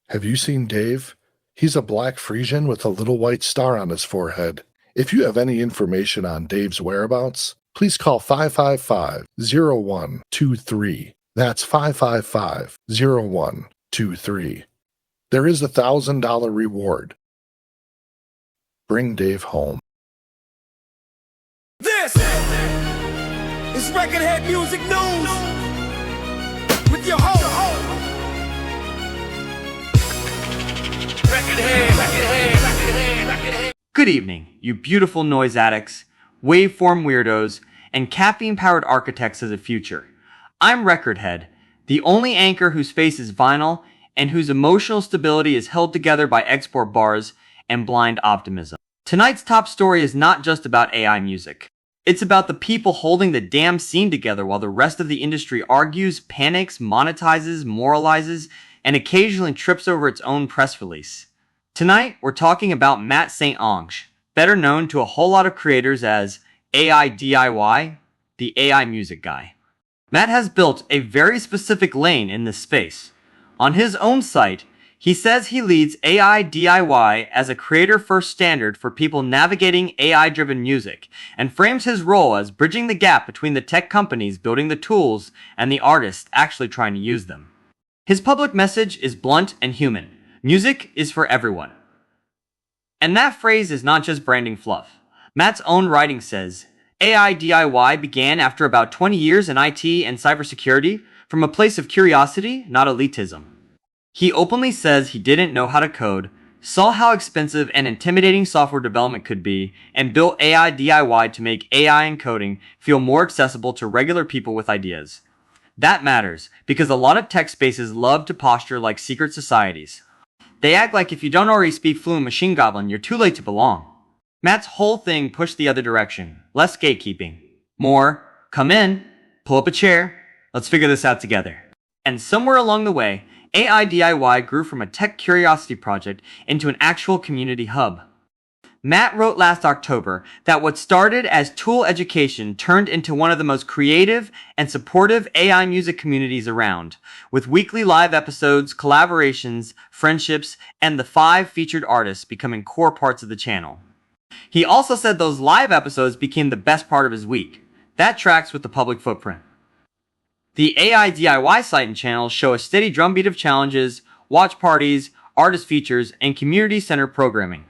Have you seen Dave? He's a black Frisian with a little white star on his forehead. If you have any information on Dave's whereabouts, please call 555-0123. That's 555-0123. There is a $1,000 reward. Bring Dave home. This is Record Head Music News with your host, Record Head. Good evening, you beautiful noise addicts, waveform weirdos, and caffeine-powered architects of the future. I'm Record Head, the only anchor whose face is vinyl and whose emotional stability is held together by export bars and blind optimism. Tonight's top story is not just about AI music. It's about the people holding the damn scene together while the rest of the industry argues, panics, monetizes, moralizes, and occasionally trips over its own press release. Tonight, we're talking about Matt St Onge, better known to a whole lot of creators as AI DIY, the AI music guy. Matt has built a very specific lane in this space. On his own site, he says he leads AI DIY as a creator-first standard for people navigating AI-driven music, and frames his role as bridging the gap between the tech companies building the tools and the artists actually trying to use them. His public message is blunt and human. Music is for everyone. And that phrase is not just branding fluff. Matt's own writing says, AI DIY began after about 20 years in IT and cybersecurity from a place of curiosity, not elitism. He openly says he didn't know how to code, saw how expensive and intimidating software development could be, and built AI DIY to make AI and coding feel more accessible to regular people with ideas. That matters, because a lot of tech spaces love to posture like secret societies. They act like if you don't already speak fluent machine goblin, you're too late to belong. Matt's whole thing pushed the other direction. Less gatekeeping. More, come in, pull up a chair, let's figure this out together. And somewhere along the way, AI DIY grew from a tech curiosity project into an actual community hub. Matt wrote last October that what started as tool education turned into one of the most creative and supportive AI music communities around, with weekly live episodes, collaborations, friendships, and the 5 featured artists becoming core parts of the channel. He also said those live episodes became the best part of his week. That tracks with the public footprint. The AI DIY site and channel show a steady drumbeat of challenges, watch parties, artist features, and community-centered programming.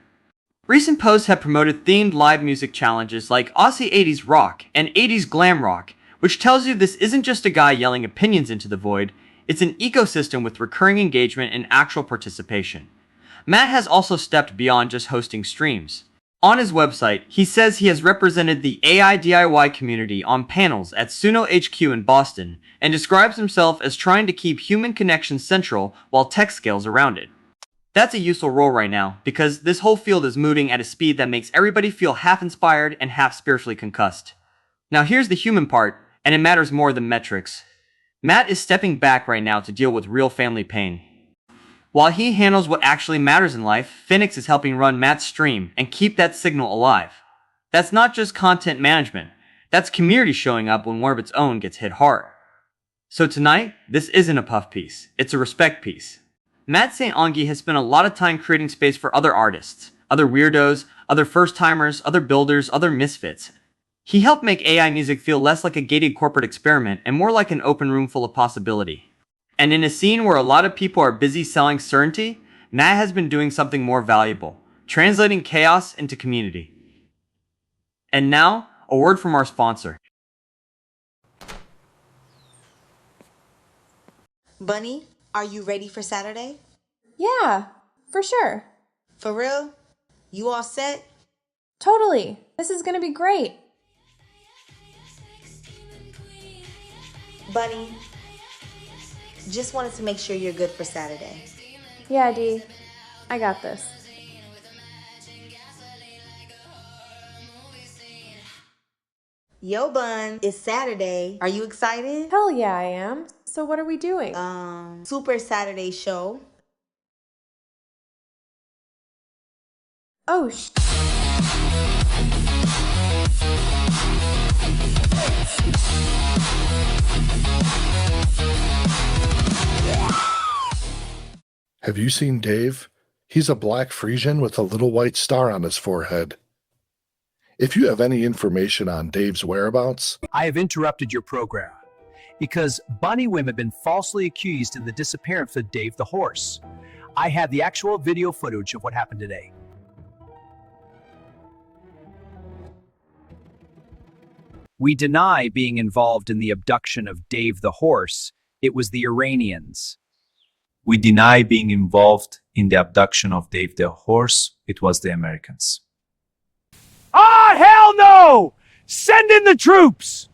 Recent posts have promoted themed live music challenges like Aussie 80s rock and 80s glam rock, which tells you this isn't just a guy yelling opinions into the void, it's an ecosystem with recurring engagement and actual participation. Matt has also stepped beyond just hosting streams. On his website, he says he has represented the AI DIY community on panels at Suno HQ in Boston and describes himself as trying to keep human connection central while tech scales around it. That's a useful role right now because this whole field is moving at a speed that makes everybody feel half inspired and half spiritually concussed. Now here's the human part, and it matters more than metrics. Matt is stepping back right now to deal with real family pain. While he handles what actually matters in life, Phoenix is helping run Matt's stream and keep that signal alive. That's not just content management. That's community showing up when one of its own gets hit hard. So tonight, this isn't a puff piece. It's a respect piece. Matt St Onge has spent a lot of time creating space for other artists, other weirdos, other first-timers, other builders, other misfits. He helped make AI music feel less like a gated corporate experiment and more like an open room full of possibility. And in a scene where a lot of people are busy selling certainty, Matt has been doing something more valuable, translating chaos into community. And now, a word from our sponsor. Bunny, are you ready for Saturday? Yeah, for sure. For real? You all set? Totally. This is gonna be great. Bunny, just wanted to make sure you're good for Saturday. Yeah, Dee. I got this. Yo, Bun, it's Saturday. Are you excited? Hell yeah, I am. So what are we doing? Super Saturday show. Oh, Have you seen Dave? He's a black Frisian with a little white star on his forehead. If you have any information on Dave's whereabouts, I have interrupted your program because bunny women have been falsely accused in the disappearance of Dave the horse. I have the actual video footage of what happened today. We deny being involved in the abduction of Dave the horse. It was the Iranians. We deny being involved in the abduction of Dave the horse. It was the Americans. Ah, hell no! Send in the troops!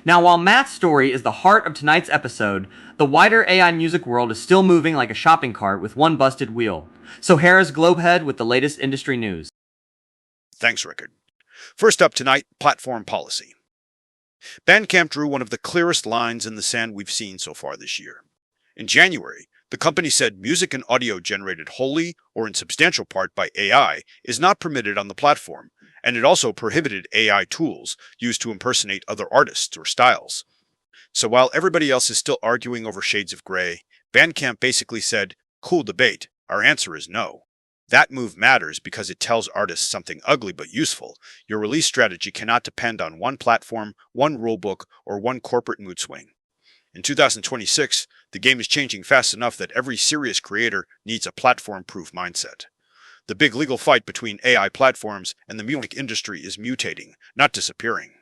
Now, while Matt's story is the heart of tonight's episode, the wider AI music world is still moving like a shopping cart with one busted wheel. So here's Globehead with the latest industry news. Thanks, Rickard. First up tonight, platform policy. Bandcamp drew one of the clearest lines in the sand we've seen so far this year. In January, the company said music and audio generated wholly or in substantial part by AI is not permitted on the platform, and it also prohibited AI tools used to impersonate other artists or styles. So while everybody else is still arguing over shades of gray, Bandcamp basically said, "Cool debate, our answer is no." That move matters because it tells artists something ugly but useful. Your release strategy cannot depend on one platform, one rulebook, or one corporate mood swing. In 2026, the game is changing fast enough that every serious creator needs a platform-proof mindset. The big legal fight between AI platforms and the music industry is mutating, not disappearing.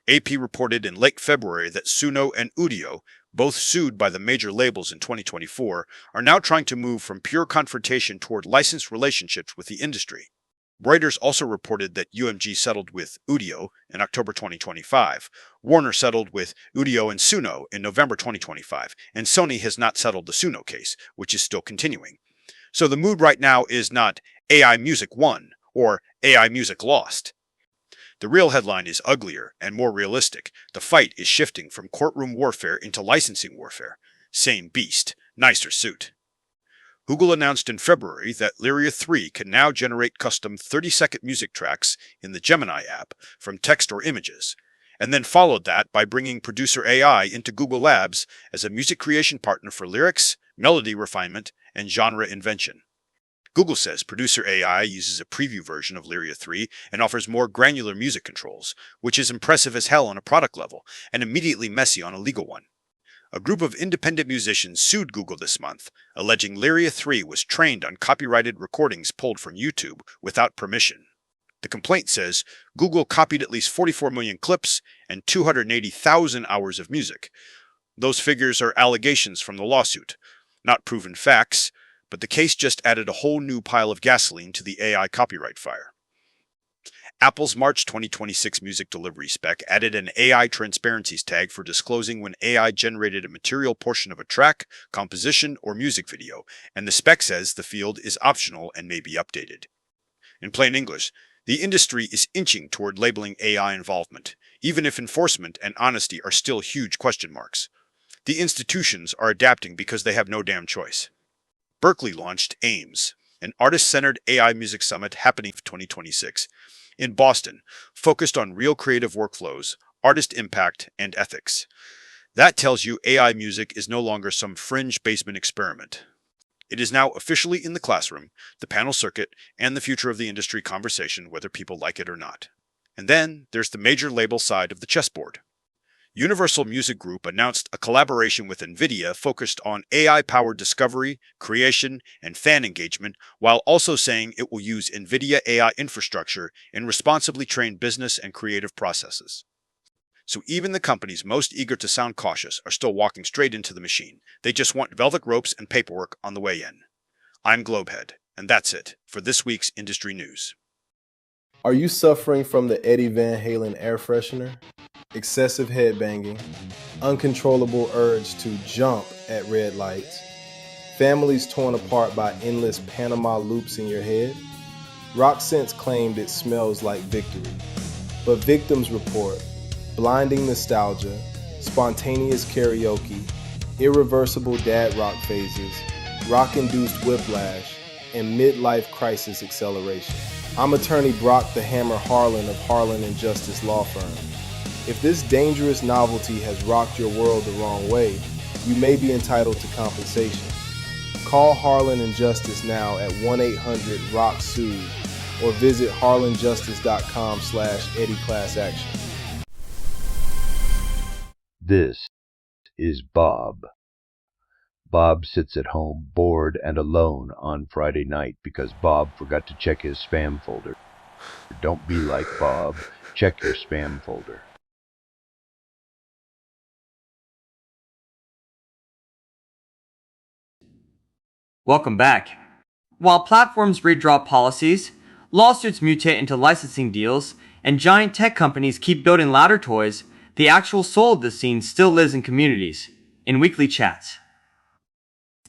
AP reported in late February that Suno and Udio, both sued by the major labels in 2024, are now trying to move from pure confrontation toward licensed relationships with the industry. Reuters also reported that UMG settled with Udio in October 2025, Warner settled with Udio and Suno in November 2025, and Sony has not settled the Suno case, which is still continuing. So the mood right now is not AI music won or AI music lost. The real headline is uglier and more realistic. The fight is shifting from courtroom warfare into licensing warfare. Same beast, nicer suit. Google announced in February that Lyria 3 can now generate custom 30-second music tracks in the Gemini app from text or images, and then followed that by bringing Producer AI into Google Labs as a music creation partner for lyrics, melody refinement, and genre invention. Google says Producer AI uses a preview version of Lyria 3 and offers more granular music controls, which is impressive as hell on a product level and immediately messy on a legal one. A group of independent musicians sued Google this month, alleging Lyria 3 was trained on copyrighted recordings pulled from YouTube without permission. The complaint says Google copied at least 44 million clips and 280,000 hours of music. Those figures are allegations from the lawsuit, not proven facts, but the case just added a whole new pile of gasoline to the AI copyright fire. Apple's March 2026 music delivery spec added an AI transparencies tag for disclosing when AI generated a material portion of a track, composition, or music video, and the spec says the field is optional and may be updated. In plain English, the industry is inching toward labeling AI involvement, even if enforcement and honesty are still huge question marks. The institutions are adapting because they have no damn choice. Berkeley launched AIMS, an artist-centered AI music summit happening in 2026, in Boston, focused on real creative workflows, artist impact, and ethics. That tells you AI music is no longer some fringe basement experiment. It is now officially in the classroom, the panel circuit, and the future of the industry conversation, whether people like it or not. And then there's the major label side of the chessboard. Universal Music Group announced a collaboration with NVIDIA focused on AI-powered discovery, creation, and fan engagement, while also saying it will use NVIDIA AI infrastructure in responsibly trained business and creative processes. So even the companies most eager to sound cautious are still walking straight into the machine. They just want velvet ropes and paperwork on the way in. I'm Globehead, and that's it for this week's industry news. Are you suffering from the Eddie Van Halen air freshener? Excessive headbanging, uncontrollable urge to jump at red lights, families torn apart by endless Panama loops in your head? RockSense claimed it smells like victory, but victims report blinding nostalgia, spontaneous karaoke, irreversible dad rock phases, rock-induced whiplash, and midlife crisis acceleration. I'm attorney Brock the Hammer Harlan of Harlan and Justice Law Firm. If this dangerous novelty has rocked your world the wrong way, you may be entitled to compensation. Call Harlan and Justice now at 1-800-ROCK-SOOTHE or visit harlanjustice.com/EddieClassAction. This is Bob. Bob sits at home bored and alone on Friday night because Bob forgot to check his spam folder. Don't be like Bob. Check your spam folder. Welcome back. While platforms redraw policies, lawsuits mutate into licensing deals, and giant tech companies keep building louder toys, the actual soul of the scene still lives in communities, in weekly chats,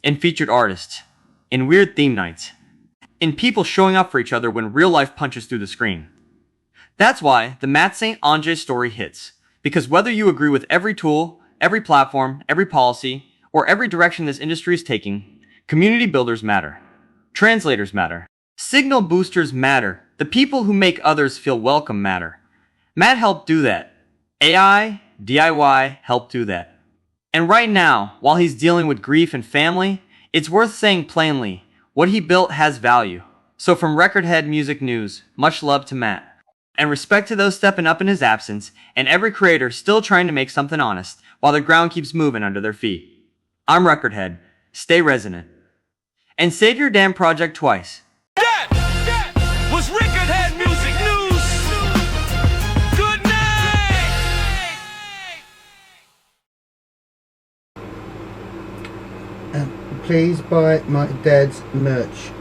in featured artists, in weird theme nights, in people showing up for each other when real life punches through the screen. That's why the St Onge story hits, because whether you agree with every tool, every platform, every policy, or every direction this industry is taking, community builders matter. Translators matter. Signal boosters matter. The people who make others feel welcome matter. Matt helped do that. AI, DIY helped do that. And right now, while he's dealing with grief and family, it's worth saying plainly, what he built has value. So from Record Head Music News, much love to Matt. And respect to those stepping up in his absence, and every creator still trying to make something honest, while the ground keeps moving under their feet. I'm Record Head. Stay resonant. And save your damn project twice. That was Record Head Music News. Good night. Please buy my dad's merch.